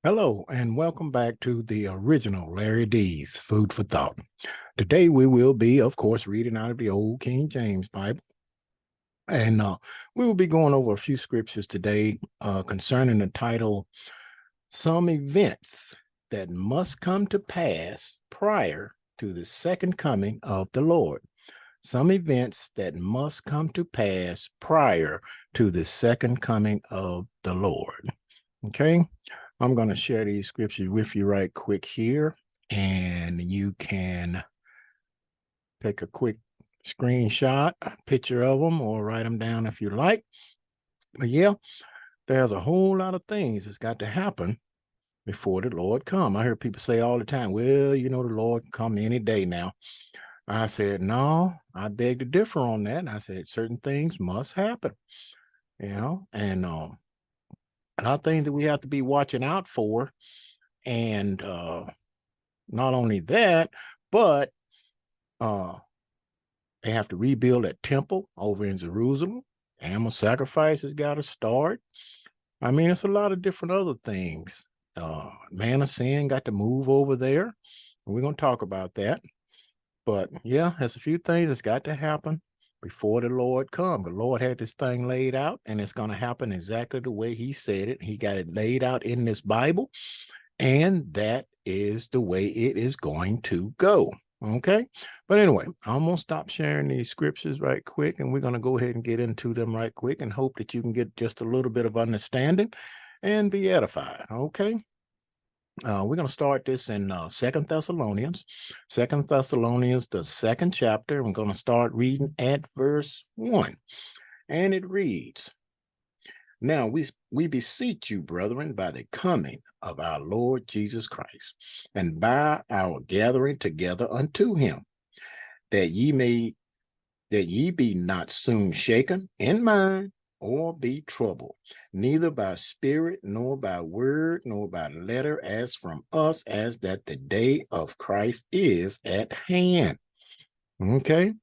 Hello, and welcome back to the original Larry D's Food for Thought. Today we will be, of course, reading out of the Old King James Bible. And we will be going over a few scriptures today concerning the title, Some Events That Must Come to Pass Prior to the Second Coming of the Lord. Some events that must come to pass prior to the second coming of the Lord. Okay, I'm going to share these scriptures with you right quick here, and you can take a quick screenshot, a picture of them, or write them down if you like. But yeah, there's a whole lot of things that's got to happen before the Lord come. I hear people say all the time, well, the Lord can come any day now. I said, no, I beg to differ on that. I said, certain things must happen, and a lot of things that we have to be watching out for. And not only that, but uh, they have to rebuild that temple over in Jerusalem. Animal sacrifices got to start. I mean, it's a lot of different other things. Man of sin got to move over there. We're going to talk about that. But yeah, there's a few things that's got to happen before the Lord comes. The Lord had this thing laid out, and it's going to happen exactly the way he said it. He got it laid out in this Bible, and that is the way it is going to go. Okay. But anyway, I'm going to stop sharing these scriptures right quick, and we're going to go ahead and get into them right quick and hope that you can get just a little bit of understanding and be edified. Okay. We're going to start this in Second Thessalonians, the second chapter. I'm going to start reading at verse 1, and it reads, now we beseech you, brethren, by the coming of our Lord Jesus Christ, and by our gathering together unto him, that ye be not soon shaken in mind, or be troubled, neither by spirit, nor by word, nor by letter, as from us, as that the day of Christ is at hand. Okay.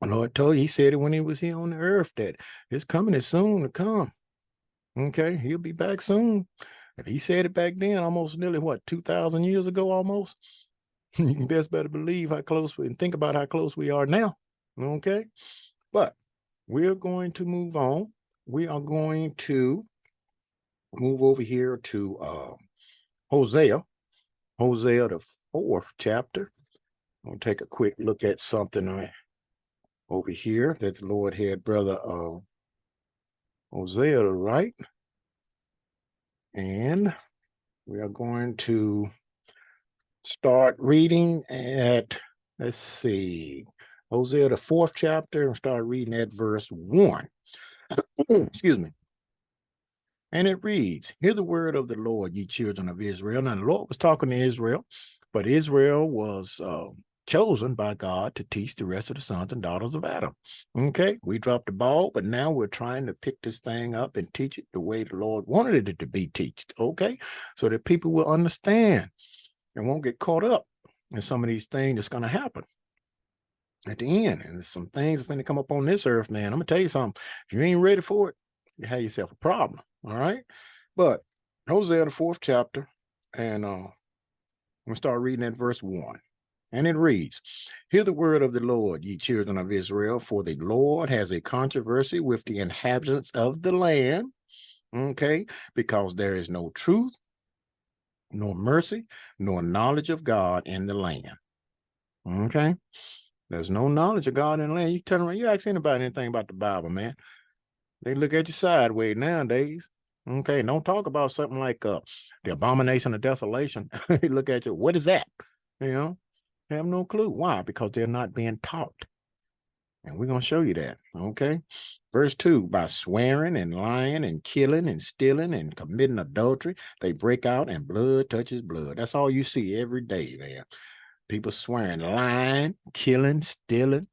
The Lord told you, he said it when he was here on the earth, that his coming is soon to come. Okay, he'll be back soon. If he said it back then, almost nearly 2,000 years ago, almost, you can best better believe how close and think about how close we are now. Okay, but we're going to move on. We are going to move over here to Hosea, the fourth chapter. I'm going to take a quick look at something over here that the Lord had brother Hosea to write. And we are going to start reading at, let's see, Hosea, the fourth chapter, and start reading at verse 1. Excuse me. And it reads, hear the word of the Lord, ye children of Israel. Now, the Lord was talking to Israel, but Israel was chosen by God to teach the rest of the sons and daughters of Adam. Okay, we dropped the ball, but now we're trying to pick this thing up and teach it the way the Lord wanted it to be taught. Okay, so that people will understand and won't get caught up in some of these things that's going to happen at the end. And there's some things going to come up on this earth, man. I'm going to tell you something. If you ain't ready for it, you have yourself a problem. All right. But Hosea, the fourth chapter, and I'm going to start reading at verse 1. And it reads, hear the word of the Lord, ye children of Israel, for the Lord has a controversy with the inhabitants of the land. Okay. Because there is no truth, nor mercy, nor knowledge of God in the land. Okay. There's no knowledge of God in the land. You turn around, you ask anybody anything about the Bible, man. They look at you sideways nowadays. Okay. Don't talk about something like the abomination of desolation. They look at you, what is that? They have no clue. Why? Because they're not being taught. And we're going to show you that. Okay. Verse 2, by swearing and lying and killing and stealing and committing adultery, they break out and blood touches blood. That's all you see every day there. People swearing, lying, killing, stealing.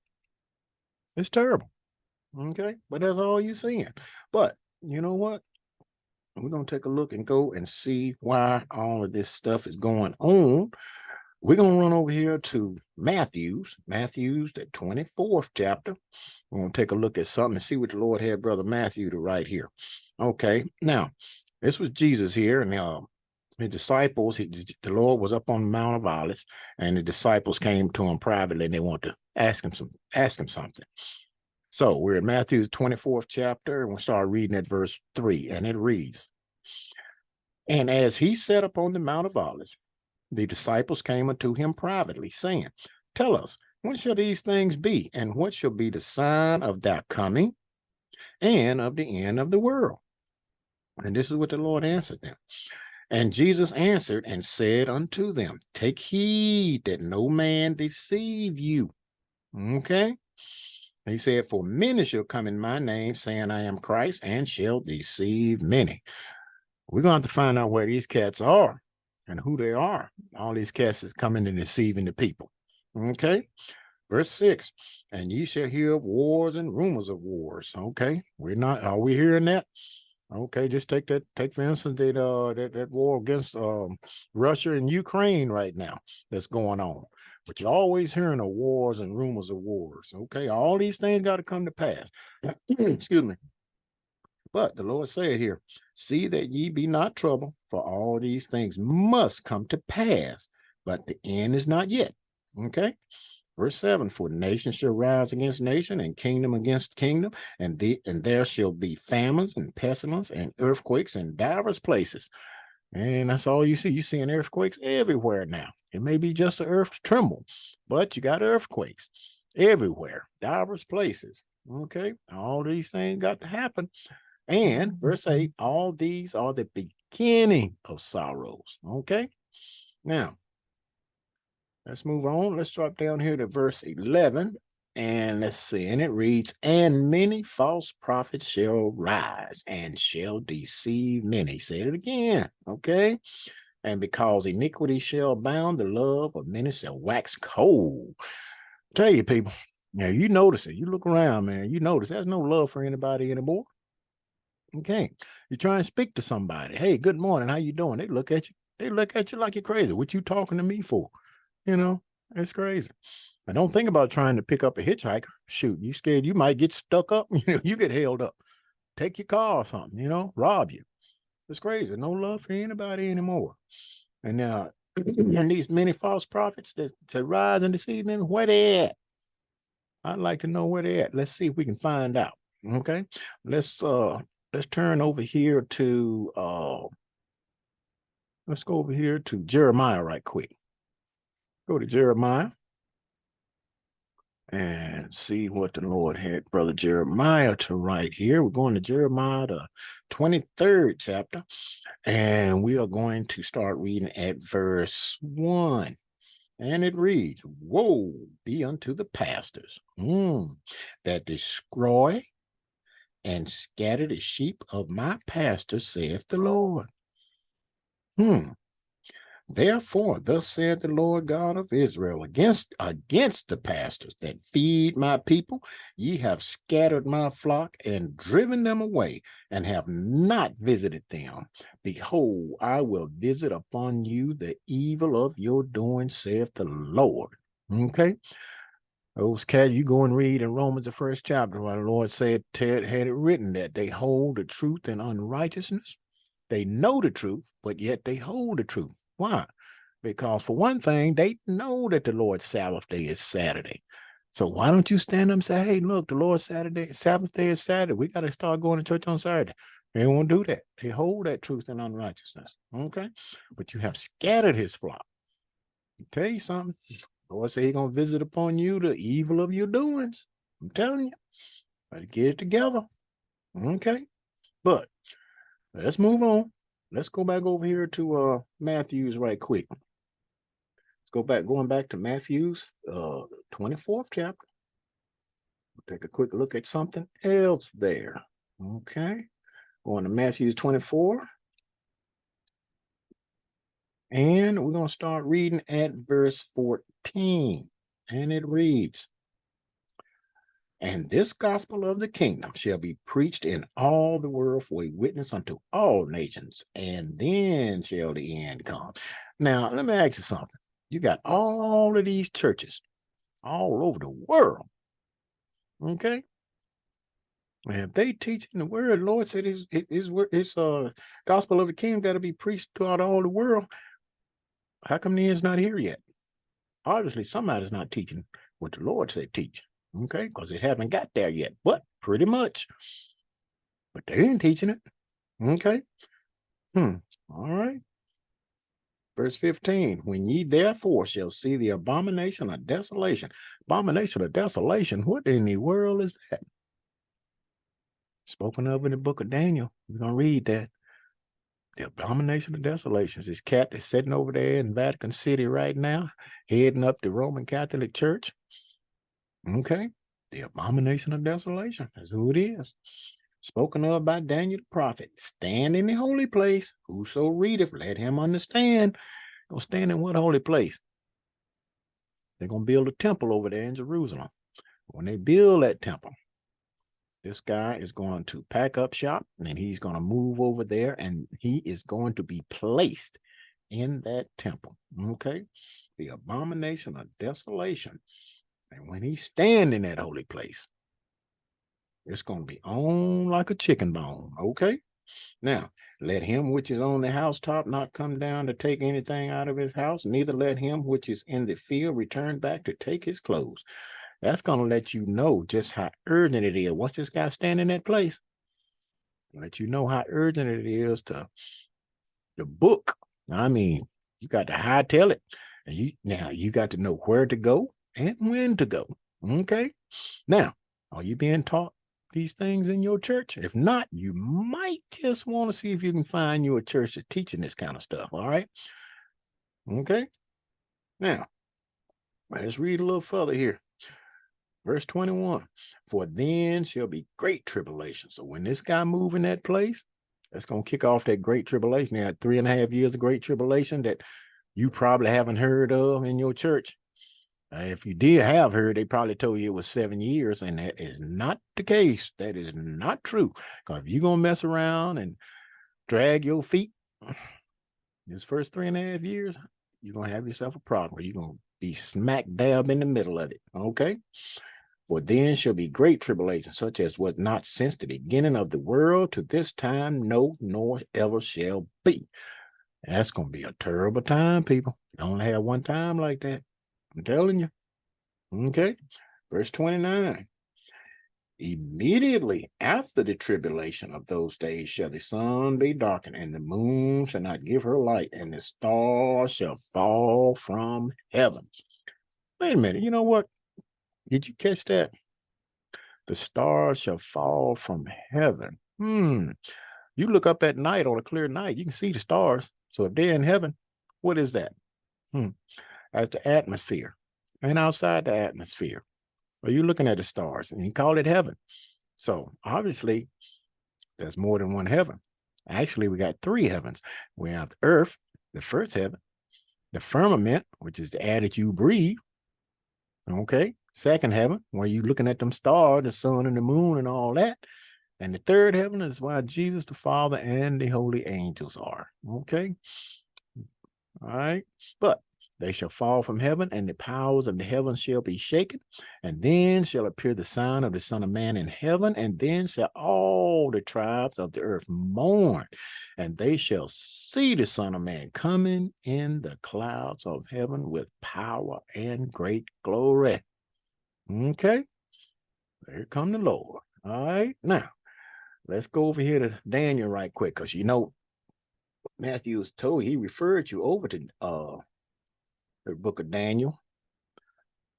It's terrible. Okay. But that's all you're seeing. But you know what? We're going to take a look and go and see why all of this stuff is going on. We're going to run over here to Matthew's, the 24th chapter. We're going to take a look at something and see what the Lord had brother Matthew to write here. Okay. Now, this was Jesus here, and The disciples, the Lord was up on the Mount of Olives, and the disciples came to him privately, and they wanted to ask him something. So we're in Matthew's 24th chapter, and we'll start reading at verse 3, and it reads, "And as he sat upon the Mount of Olives, the disciples came unto him privately, saying, Tell us, when shall these things be, and what shall be the sign of thy coming and of the end of the world?" And this is what the Lord answered them. And Jesus answered and said unto them, Take heed that no man deceive you. Okay? He said, For many shall come in my name, saying, I am Christ, and shall deceive many. We're going to have to find out where these cats are and who they are. All these cats is coming and deceiving the people. Okay? Verse 6, and ye shall hear of wars and rumors of wars. Okay? Are we hearing that? Okay, just take for instance that war against Russia and Ukraine right now that's going on. But you're always hearing of wars and rumors of wars. Okay, all these things got to come to pass. Excuse me. But the Lord said here, see that ye be not troubled, for all these things must come to pass, but the end is not yet. Okay. Verse 7, for nation shall rise against nation, and kingdom against kingdom, and there shall be famines and pestilence and earthquakes in divers places. And that's all you see. You're seeing earthquakes everywhere now. It may be just the earth tremble, but you got earthquakes everywhere, divers places. Okay, all these things got to happen. And verse 8, all these are the beginning of sorrows. Okay, now let's move on. Let's drop down here to verse 11. And let's see. And it reads, and many false prophets shall rise and shall deceive many. Say it again. Okay. And because iniquity shall abound, the love of many shall wax cold. Tell you, people, now you notice it. You look around, man. You notice there's no love for anybody anymore. Okay. You try and speak to somebody. Hey, good morning. How you doing? They look at you. They look at you like you're crazy. What you talking to me for? You know, it's crazy. I don't think about trying to pick up a hitchhiker. Shoot, you scared you might get stuck up. You get held up. Take your car or something, rob you. It's crazy. No love for anybody anymore. And now, and these many false prophets that to rise and deceive men, where they at? I'd like to know where they at. Let's see if we can find out. Okay. Let's turn over here to let's go over here to Jeremiah right quick. Go to Jeremiah and see what the Lord had Brother Jeremiah to write here. We're going to Jeremiah, the 23rd chapter, and we are going to start reading at verse 1. And it reads, Woe be unto the pastors that destroy and scatter the sheep of my pastor, saith the Lord. Therefore, thus said the Lord God of Israel, against the pastors that feed my people, ye have scattered my flock and driven them away, and have not visited them. Behold, I will visit upon you the evil of your doing, saith the Lord. Okay. Those cats, you go and read in Romans, the 1st chapter, where the Lord said, had it written that they hold the truth in unrighteousness. They know the truth, but yet they hold the truth. Why? Because for one thing, they know that the Lord's Sabbath day is Saturday. So why don't you stand up and say, hey, look, the Lord's Sabbath day is Saturday. We got to start going to church on Saturday. They won't do that. They hold that truth in unrighteousness. Okay? But you have scattered his flock. I'll tell you something. The Lord said he's going to visit upon you the evil of your doings. I'm telling you. Better get it together. Okay? But let's move on. Let's go back over here to Matthew's right quick. Let's going back to Matthew's 24th chapter. We'll take a quick look at something else there. Okay. Going to Matthew's 24. And we're going to start reading at verse 14. And it reads, And this gospel of the kingdom shall be preached in all the world for a witness unto all nations, and then shall the end come. Now, let me ask you something. You got all of these churches all over the world. Okay. And if they teaching the word, Lord said his gospel of the kingdom got to be preached throughout all the world. How come the end's not here yet? Obviously, somebody's not teaching what the Lord said teach. Okay, because it haven't got there yet. But pretty much. But they ain't teaching it. Okay. All right. Verse 15, when ye therefore shall see the abomination of desolation. Abomination of desolation, what in the world is that? Spoken of in the book of Daniel. We're going to read that. The abomination of desolations. This cat is sitting over there in Vatican City right now, heading up the Roman Catholic Church. Okay. The abomination of desolation. That's who it is. Spoken of by Daniel the prophet. Stand in the holy place. Whoso readeth, let him understand. Go stand in what holy place? They're going to build a temple over there in Jerusalem. When they build that temple, this guy is going to pack up shop and he's going to move over there and he is going to be placed in that temple. Okay. The abomination of desolation. And when he stand in that holy place, it's going to be on like a chicken bone. Okay. Now, let him which is on the housetop not come down to take anything out of his house, neither let him which is in the field return back to take his clothes. That's going to let you know just how urgent it is. Once this guy stand in that place, let you know how urgent it is to the book. I mean, you got to hightail it. And you got to know where to go and when to go. Okay. Now, are you being taught these things in your church? If not, you might just want to see if you can find you a church that's teaching this kind of stuff. All right. Okay. Now, let's read a little further here. Verse 21, for then shall be great tribulation. So when this guy move in that place, that's going to kick off that great tribulation. They had 3.5 years of great tribulation that you probably haven't heard of in your church. If you did have heard, they probably told you it was 7 years, and that is not the case. That is not true. Because if you're going to mess around and drag your feet this first 3.5 years, you're going to have yourself a problem. You're going to be smack dab in the middle of it. Okay? For then shall be great tribulation, such as was not since the beginning of the world to this time, no, nor ever shall be. That's going to be a terrible time, people. I only have one time like that. I'm telling you. Okay. Verse 29. Immediately after the tribulation of those days shall the sun be darkened, and the moon shall not give her light, and the stars shall fall from heaven. Wait a minute. You know what? Did you catch that? The stars shall fall from heaven. You look up at night on a clear night, you can see the stars. So if they're in heaven, what is that? That's the atmosphere. And outside the atmosphere, are you looking at the stars? And you call it heaven. So obviously, there's more than one heaven. Actually, we got 3 heavens. We have the earth, the first heaven, the firmament, which is the air that you breathe. Okay. Second heaven, where you looking at them stars, the sun and the moon and all that. And the third heaven is where Jesus, the Father, and the holy angels are. Okay. All right. But they shall fall from heaven, and the powers of the heavens shall be shaken. And then shall appear the sign of the Son of Man in heaven. And then shall all the tribes of the earth mourn. And they shall see the Son of Man coming in the clouds of heaven with power and great glory. Okay. There come the Lord. All right. Now, let's go over here to Daniel right quick, because you know Matthew was told, he referred you over to the book of Daniel.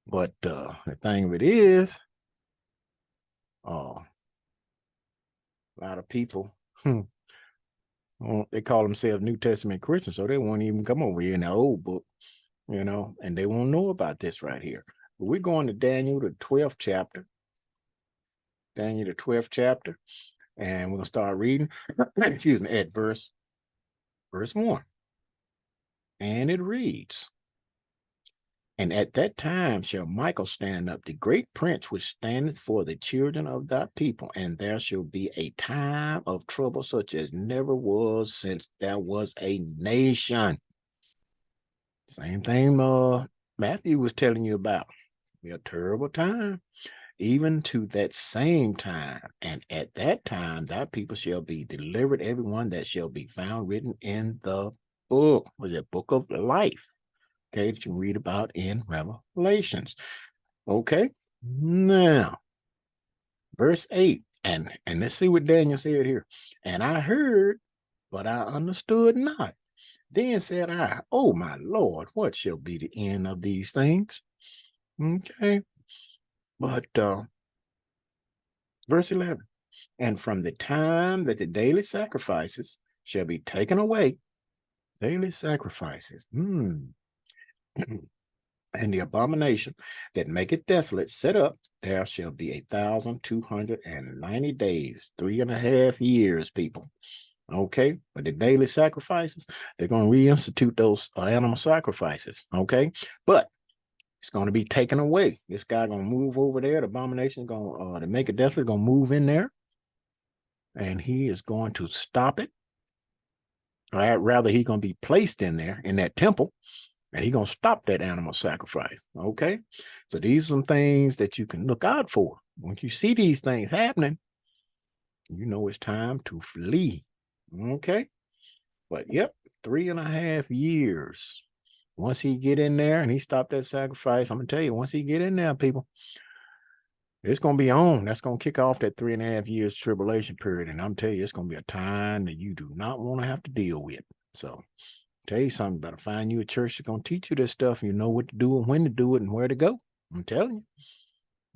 But the thing of it is, a lot of people, they call themselves New Testament Christians, so they won't even come over here in the old book, and they won't know about this right here. But we're going to Daniel, the 12th chapter. Daniel, the 12th chapter. And we're going to start reading, excuse me, at verse 1. And it reads, and at that time shall Michael stand up, the great prince which standeth for the children of thy people, and there shall be a time of trouble such as never was since there was a nation. Same thing Matthew was telling you about. Be a terrible time. even to that same time. And at that time, thy people shall be delivered, everyone that shall be found written in the book, or the book of life, okay, that you read about in Revelations. Okay, now, verse 8, and let's see what Daniel said here. And I heard, but I understood not. Then said I, oh my Lord, what shall be the end of these things? Okay, but verse 11, and from the time that the daily sacrifices shall be taken away, daily sacrifices, and the abomination that maketh desolate set up, there shall be 1,290 days, 3.5 years, people. Okay, but the daily sacrifices, they're going to reinstitute those animal sacrifices. Okay, but it's going to be taken away. This guy going to move over there. The abomination going to make it desolate, going to move in there, and he is going to stop it. Or rather, he's going to be placed in there in that temple, and he's going to stop that animal sacrifice. Okay, so these are some things that you can look out for. Once you see these things happening, you know it's time to flee. Okay, but yep, 3.5 years. Once he get in there and he stopped that sacrifice, I'm gonna tell you, once he get in there, people, it's gonna be on. That's gonna kick off that 3.5 years tribulation period. And I'm telling you, it's gonna be a time that you do not want to have to deal with. So tell you something, better find you a church that's gonna teach you this stuff. You know what to do and when to do it and where to go. I'm telling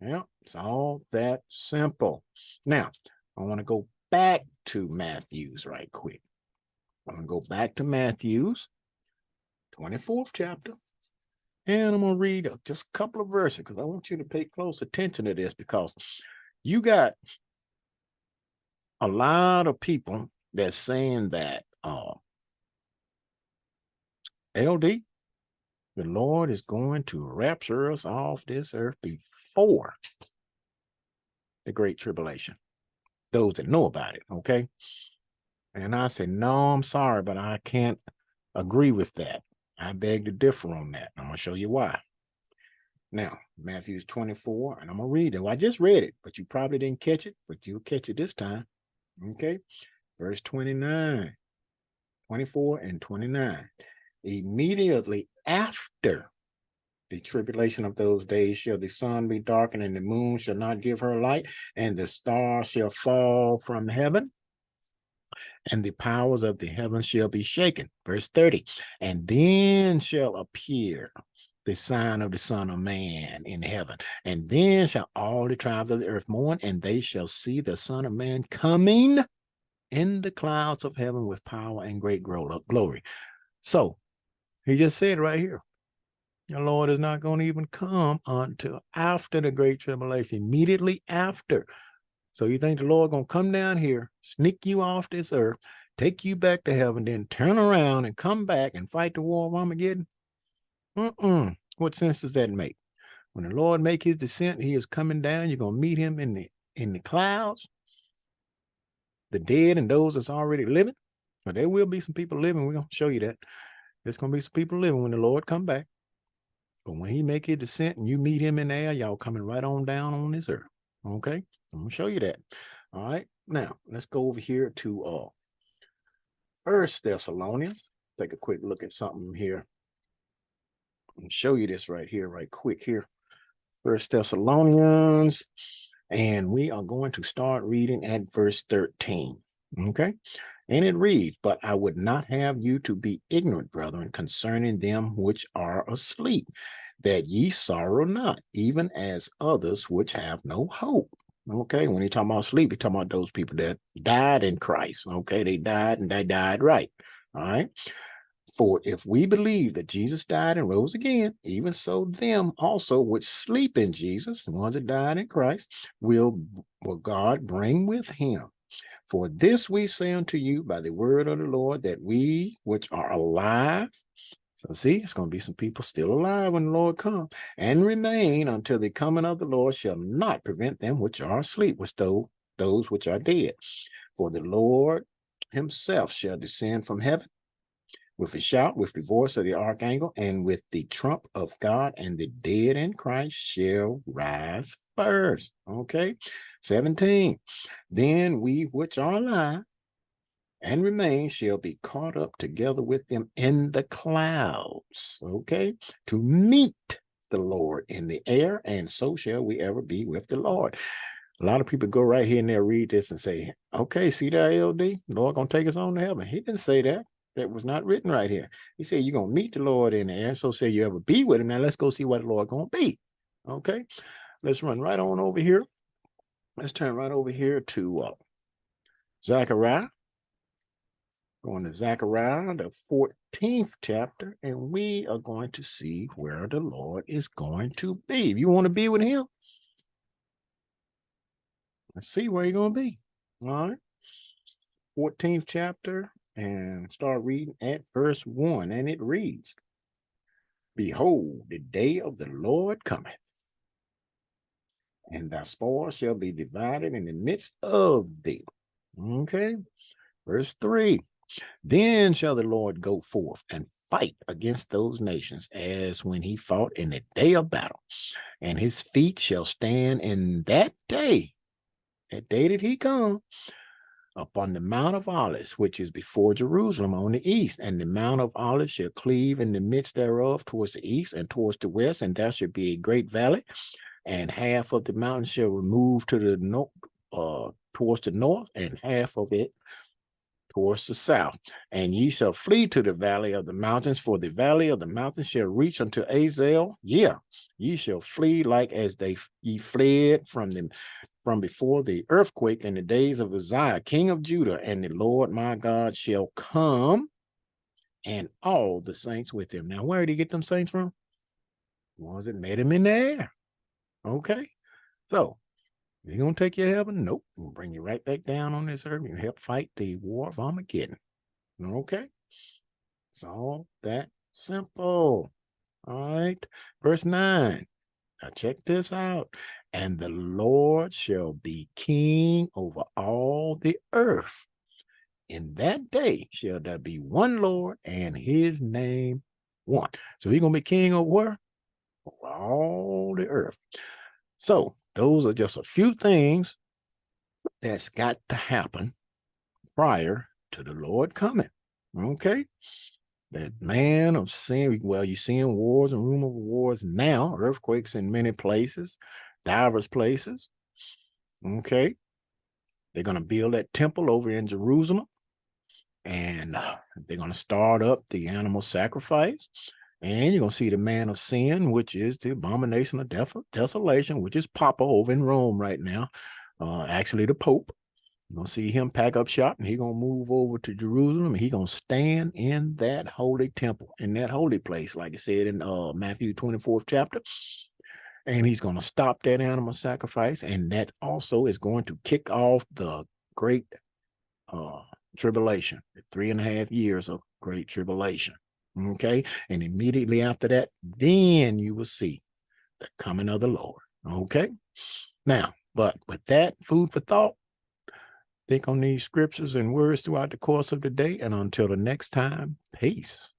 you. Yeah, it's all that simple. Now, I want to go back to Matthew's right quick. I'm gonna go back to Matthew's 24th chapter. And I'm going to read just a couple of verses because I want you to pay close attention to this, because you got a lot of people that's saying that LD, the Lord is going to rapture us off this earth before the Great Tribulation. Those that know about it, okay? And I said, no, I'm sorry, but I can't agree with that. I beg to differ on that. I'm going to show you why. Now, Matthew's 24, and I'm going to read it. Well, I just read it, but you probably didn't catch it, but you'll catch it this time. Okay, verse 29, 24 and 29. Immediately after the tribulation of those days shall the sun be darkened, and the moon shall not give her light, and the stars shall fall from heaven, and the powers of the heavens shall be shaken. Verse 30, and then shall appear the sign of the Son of Man in heaven. And then shall all the tribes of the earth mourn, and they shall see the Son of Man coming in the clouds of heaven with power and great glory. So he just said right here, the Lord is not going to even come until after the great tribulation, immediately after. So you think the Lord going to come down here, sneak you off this earth, take you back to heaven, then turn around and come back and fight the war of Armageddon? What sense does that make? When the Lord make his descent, he is coming down. You're going to meet him in the clouds, the dead and those that's already living. But there will be some people living. We're going to show you that. There's going to be some people living when the Lord come back. But when he make his descent and you meet him in the air, y'all coming right on down on this earth. Okay? I'm going to show you that. All right? Now, let's go over here to 1 Thessalonians. Take a quick look at something here. I'll show you this right here, right quick here. 1 Thessalonians, and we are going to start reading at verse 13. Okay, and it reads, but I would not have you to be ignorant, brethren, concerning them which are asleep, that ye sorrow not, even as others which have no hope. Okay, when he talking about sleep, he talking about those people that died in Christ. Okay, they died and they died right. All right. For if we believe that Jesus died and rose again, even so them also which sleep in Jesus, the ones that died in Christ, will God bring with him. For this we say unto you by the word of the Lord, that we which are alive, so see, it's going to be some people still alive when the Lord comes, and remain until the coming of the Lord shall not prevent them which are asleep, which those which are dead. For the Lord himself shall descend from heaven with a shout, with the voice of the archangel, and with the trump of God, and the dead in Christ shall rise first. Okay. 17. Then we which are alive and remain shall be caught up together with them in the clouds. Okay. To meet the Lord in the air, and so shall we ever be with the Lord. A lot of people go right here and they'll read this and say, okay, see that LD? Lord gonna take us on to heaven. He didn't say that. That was not written right here. He said you're gonna meet the Lord in the air, so say you ever be with him. Now let's go see what the Lord gonna be. Okay, let's run right on over here. Let's turn right over here to Zechariah. Going to Zechariah, the 14th chapter, and we are going to see where the Lord is going to be. If you want to be with him, let's see where you're going to be. All right. 14th chapter, and start reading at verse 1. And it reads, Behold, the day of the Lord cometh, and thy spoil shall be divided in the midst of thee. Okay. Verse 3. Then shall the Lord go forth and fight against those nations as when he fought in the day of battle, and his feet shall stand in that day that he come, upon the Mount of Olives, which is before Jerusalem on the east, and the Mount of Olives shall cleave in the midst thereof towards the east and towards the west, and there shall be a great valley, and half of the mountain shall remove to the north, towards the north, and half of it towards the south. And ye shall flee to the valley of the mountains, for the valley of the mountains shall reach unto Azel. Yeah, ye shall flee like as ye fled from before the earthquake in the days of Uzziah, king of Judah, and the Lord my God shall come, and all the saints with him. Now, where did he get them saints from? Was it met him in the air? Okay, so is he gonna take you to heaven? Nope. We'll bring you right back down on this earth. You help fight the war of Armageddon. Okay, it's all that simple. All right, verse 9. Now check this out. And the Lord shall be king over all the earth. In that day shall there be one Lord, and his name one. So he's going to be king over where? Over all the earth. So those are just a few things that's got to happen prior to the Lord coming. Okay? That man of sin, well, you're seeing wars and rumor of wars now, earthquakes in many places, diverse places. Okay. They're going to build that temple over in Jerusalem, and they're going to start up the animal sacrifice. And you're going to see the man of sin, which is the abomination of desolation, which is Papa over in Rome right now. Actually, the Pope. You're going to see him pack up shop, and he's going to move over to Jerusalem, and he's going to stand in that holy temple, in that holy place, like it said in Matthew 24th chapter. And he's going to stop that animal sacrifice, and that also is going to kick off the great tribulation, the 3.5 years of great tribulation. Okay, and immediately after that, then you will see the coming of the Lord. Okay, now, but with that, food for thought. Think on these scriptures and words throughout the course of the day, and until the next time, peace.